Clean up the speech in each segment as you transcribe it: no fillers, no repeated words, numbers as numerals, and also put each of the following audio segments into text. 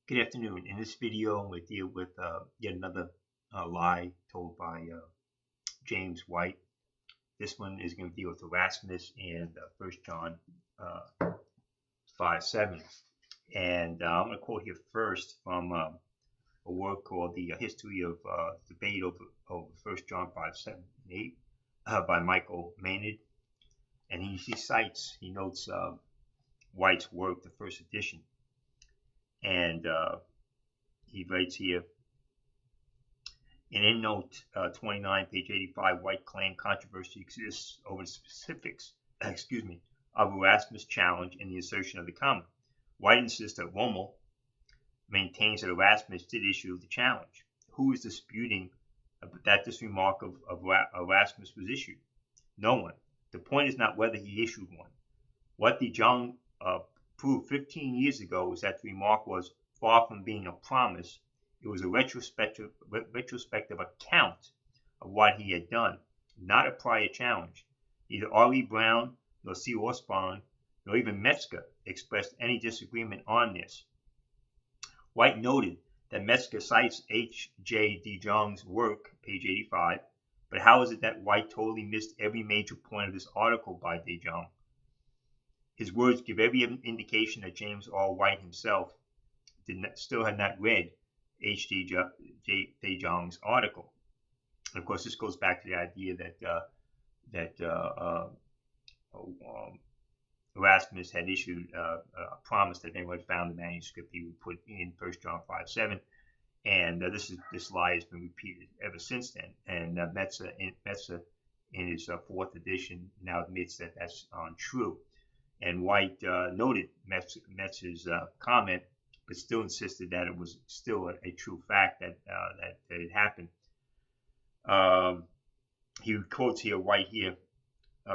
Good afternoon. In this video, I'm going to deal with yet another lie told by James White. This one is going to deal with Erasmus and 1 John 5:7. And I'm going to quote here first from a work called The History of Debate over 1 John 5:7 and 8 by Michael Maynard. And he notes White's work, the first edition. And he writes here, in endnote 29, page 85, White claimed controversy exists over the specifics, of Erasmus' challenge and the assertion of the comma. White insists that Rummel maintains that Erasmus did issue the challenge. Who is disputing that this remark of Erasmus was issued? No one. The point is not whether he issued one. What the Jong proved 15 years ago was that the remark was far from being a promise. It was a retrospective account of what he had done, not a prior challenge. Neither R.E. Brown, nor C. Osborne, nor even Metzger expressed any disagreement on this. White noted that Metzger cites H.J. de Jong's work, page 85, but how is it that White totally missed every major point of this article by de Jong? His words give every indication that James R. White himself still had not read H.J. de Jong's article. And of course, this goes back to the idea that Erasmus had issued a promise that if anyone found the manuscript, he would put in 1 John 5:7. And this lie has been repeated ever since then. And Metzger, in his fourth edition, now admits that that's untrue. And White noted Metzger's comment, but still insisted that it was still a true fact that it happened. He quotes here, White here,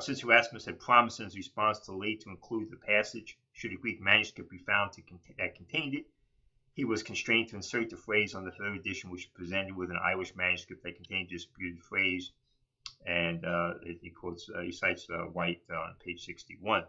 since Erasmus had promised in his response to Lee to include the passage, should a Greek manuscript be found that contained it, he was constrained to insert the phrase on the third edition, which was presented with an Irish manuscript that contained the disputed phrase. And he cites White on page 61.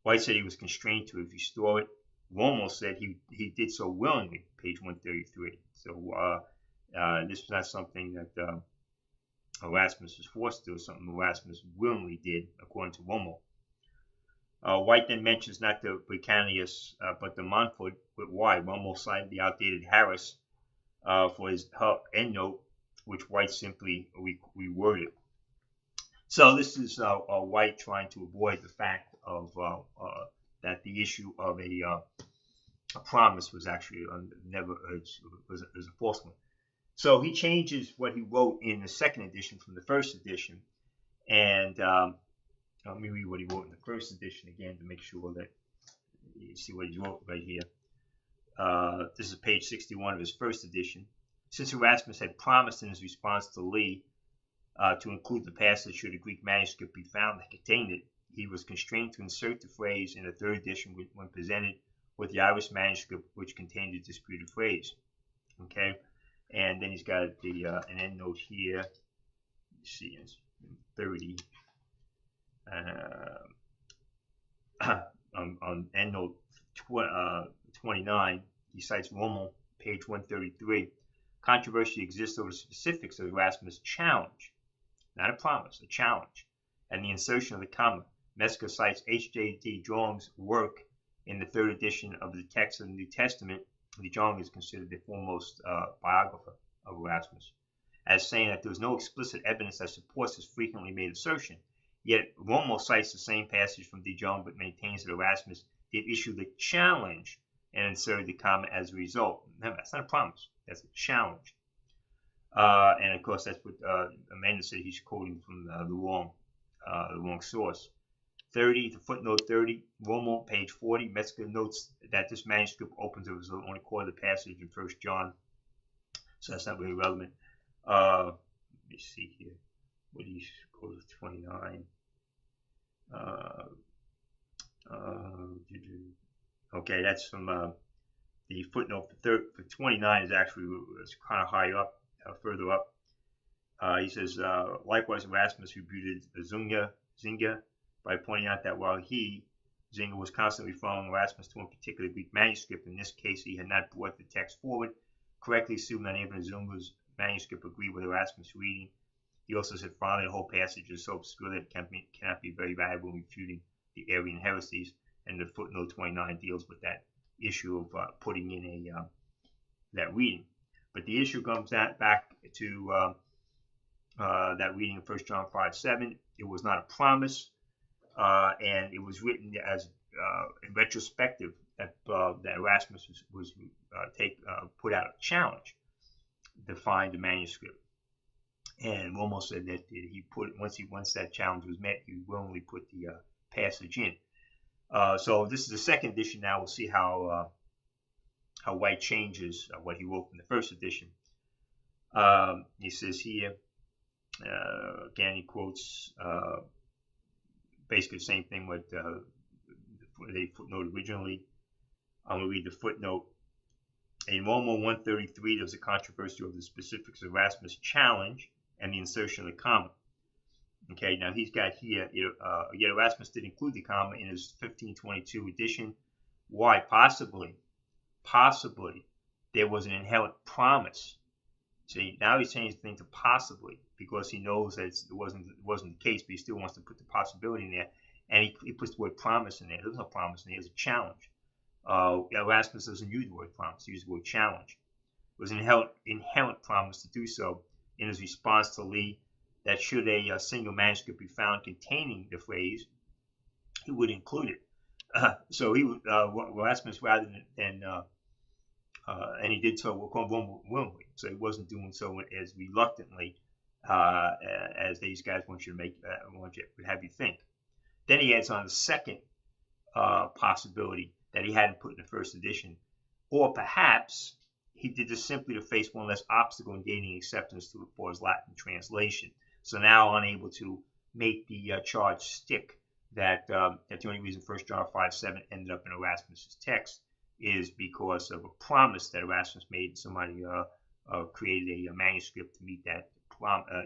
White said he was constrained to restore it. Rummel said he did so willingly, page 133. So this was not something that Erasmus was forced to do, something Erasmus willingly did, according to Rummel. White then mentions not the Britannius, but the Montfort with Y. Rummel cited the outdated Harris for his endnote, which White simply reworded. So this is White trying to avoid the fact of that the issue of a promise was actually never was a false one. So he changes what he wrote in the second edition from the first edition, and let me read what he wrote in the first edition again to make sure that you see what he wrote right here. This is page 61 of his first edition. Since Erasmus had promised in his response to Lee to include the passage should a Greek manuscript be found that contained it, he was constrained to insert the phrase in the third edition when presented with the Irish manuscript which contained the disputed phrase. Okay, and then he's got an endnote here. You see, it's 30. On endnote 29, he cites Rummel, page 133. Controversy exists over the specifics of Erasmus' challenge, not a promise, a challenge, and the insertion of the comma. Metzger cites H.J. de Jong's work in the third edition of the text of the New Testament. De Jong is considered the foremost biographer of Erasmus, as saying that there was no explicit evidence that supports this frequently made assertion. Yet Rummel cites the same passage from de Jong, but maintains that Erasmus did issue the challenge and inserted the comma as a result. Remember, that's not a promise. That's a challenge. And of course, that's what Amanda said. He's quoting from the wrong source. 30 to footnote 30, Rummel, page 40. Metzger notes that this manuscript opens with only quarter of the passage in 1 John, so that's not really relevant. Let me see here. What do you quote? 29. Okay, that's from the footnote for 29 is actually kind of high up, further up. He says, likewise, Erasmus refuted Zinger by pointing out that while he, Zinger was constantly following Erasmus to a particular Greek manuscript. In this case, he had not brought the text forward, correctly assumed that even Zinger's manuscript agreed with Erasmus' reading. He also said, finally, the whole passage is so obscure that it cannot be very valuable in refuting the Arian heresies. And the footnote 29 deals with that issue of putting in that reading. But the issue comes back to that reading of 1 John 5:7. It was not a promise, and it was written as in retrospective that Erasmus was put out a challenge to find the manuscript. And Rummel said that he once that challenge was met, he willingly put the passage in. So this is the second edition. Now we'll see how White changes what he wrote from the first edition. He says here, again, he quotes basically the same thing what they footnoted originally. I'm going to read the footnote. In Rummel 133, there was a controversy over the specifics of Erasmus' challenge and the insertion of the comma. Okay, now he's got here, yet Erasmus did include the comma in his 1522 edition. Why? Possibly, there was an inherent promise. See, now he's changed the thing to possibly, because he knows that it wasn't the case, but he still wants to put the possibility in there, and he puts the word promise in there. There's no promise in there, there's a challenge. Erasmus doesn't use the word promise, he uses the word challenge. It was an inherent promise to do so in his response to Lee, that should a single manuscript be found containing the phrase, he would include it. So Erasmus, rather than and he did so willingly. So he wasn't doing so as reluctantly as these guys want to have you think. Then he adds on the second possibility that he hadn't put in the first edition, or perhaps he did this simply to face one less obstacle in gaining acceptance for his Latin translation. So now unable to make the charge stick that the only reason 1 John 5:7 ended up in Erasmus' text is because of a promise that Erasmus made. Somebody created a manuscript to meet that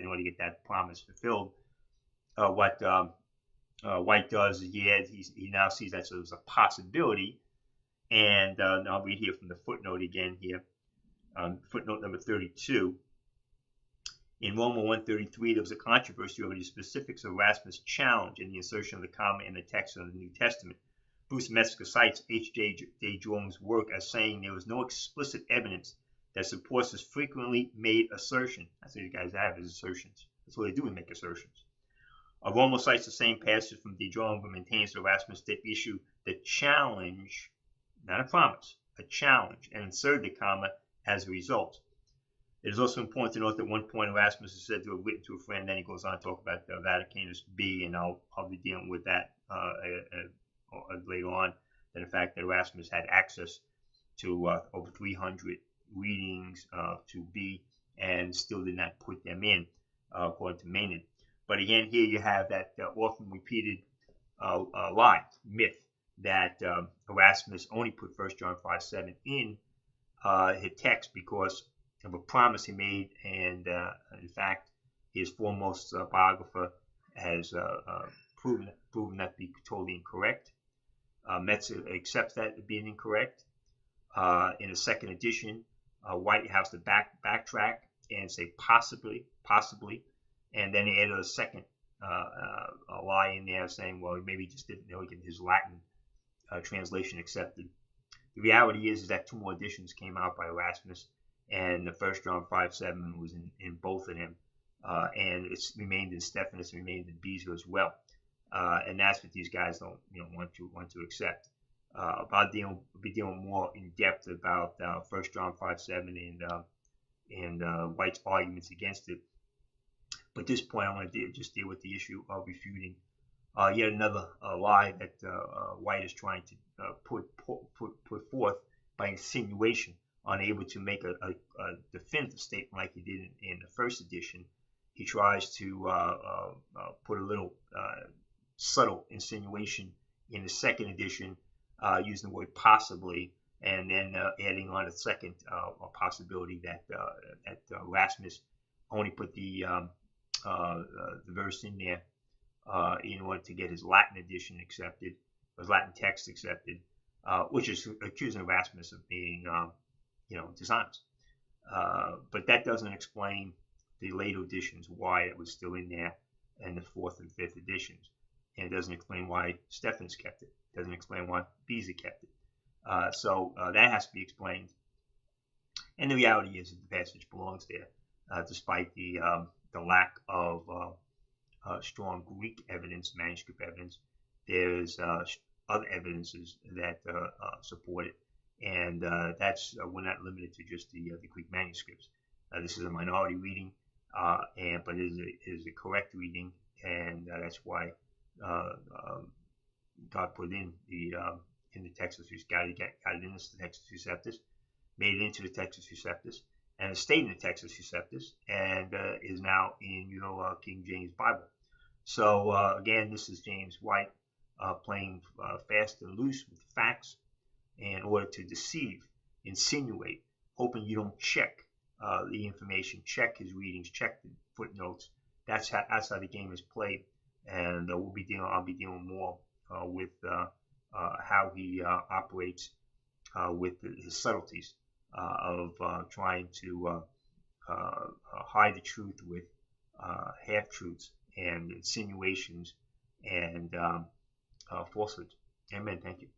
in order to get that promise fulfilled. What White does is he now sees that as a possibility, and I'll read here from the footnote again here. Footnote number 32. In Rummel 133, there was a controversy over the specifics of Erasmus' challenge and the insertion of the comma in the text of the New Testament. Bruce Metzger cites H.J. Jong's work as saying there was no explicit evidence that supports this frequently made assertion. That's what these guys have, is assertions. That's what they do, is make assertions. Rummel cites the same passage from De Jong, but maintains that Erasmus did issue the challenge, not a promise, a challenge, and inserted the comma as a result. It is also important to note that at one point Erasmus is said to have written to a friend, then he goes on to talk about the Vaticanus B, and I'll be dealing with that later on, that in fact that Erasmus had access to over 300 readings to B and still did not put them in, according to Maynard. But again, here you have that often repeated myth, that Erasmus only put 1 John 5:7 in his text because of a promise he made, and in fact, his foremost biographer has proven that to be totally incorrect. Metzger accepts that as being incorrect. In the second edition, White has to backtrack and say possibly, and then he added a second lie in there saying, well, maybe he just didn't know get his Latin translation accepted. The reality is that two more editions came out by Erasmus, and the 1 John 5:7 was in both of them, and it's remained in Stephanus, remained in Beezer as well, and that's what these guys don't want to accept. I'll be dealing more in depth about 1 John 5:7 and White's arguments against it. But at this point, I want to just deal with the issue of refuting yet another lie that White is trying to put forth by insinuation, unable to make a definitive statement like he did in the first edition. He tries to put a little subtle insinuation in the second edition, using the word possibly, and then adding on a second possibility that Erasmus only put the verse in there in order to get his Latin edition accepted. was Latin text accepted, which is accusing Erasmus of being, dishonest. But that doesn't explain the later editions, why it was still in there in the 4th and 5th editions. And it doesn't explain why Stephanus kept it. It doesn't explain why Beza kept it. So that has to be explained. And the reality is that the passage belongs there, despite the lack of strong Greek evidence, manuscript evidence. There's other evidences that support it, and that's we're not limited to just the Greek manuscripts. This is a minority reading, but it is a correct reading, and that's why God put in the Textus Receptus, got it in the Textus Receptus, made it into the Textus Receptus, and it stayed in the Textus Receptus, and is now in your King James Bible. So again, this is James White playing fast and loose with facts in order to deceive, insinuate, hoping you don't check the information, check his readings, check the footnotes. That's how the game is played, and I'll be dealing more with how he operates with his subtleties of trying to hide the truth with half-truths and insinuations and falsehoods. Amen. Thank you.